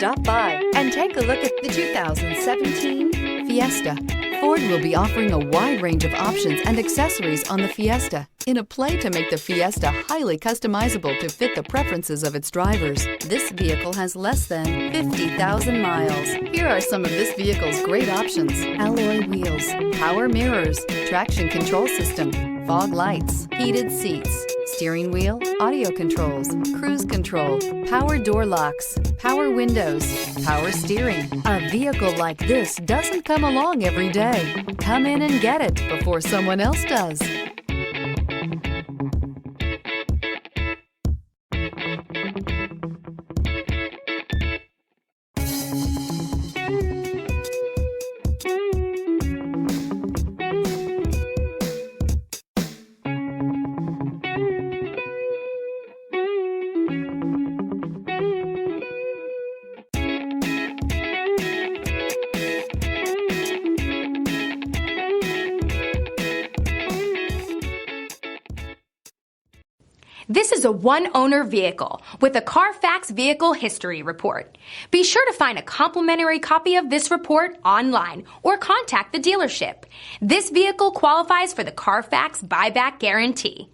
Stop by and take a look at the 2017 Fiesta. Ford will be offering a wide range of options and accessories on the Fiesta in a play to make the Fiesta highly customizable to fit the preferences of its drivers. This vehicle has less than 50,000 miles. Here are some of this vehicle's great options: alloy wheels, power mirrors, traction control system, fog lights, heated seats, steering wheel audio controls, cruise control, power door locks, power windows, power steering. A vehicle like this doesn't come along every day. Come in and get it before someone else does. This is a one-owner vehicle with a Carfax Vehicle History Report. Be sure to find a complimentary copy of this report online or contact the dealership. This vehicle qualifies for the Carfax Buyback Guarantee.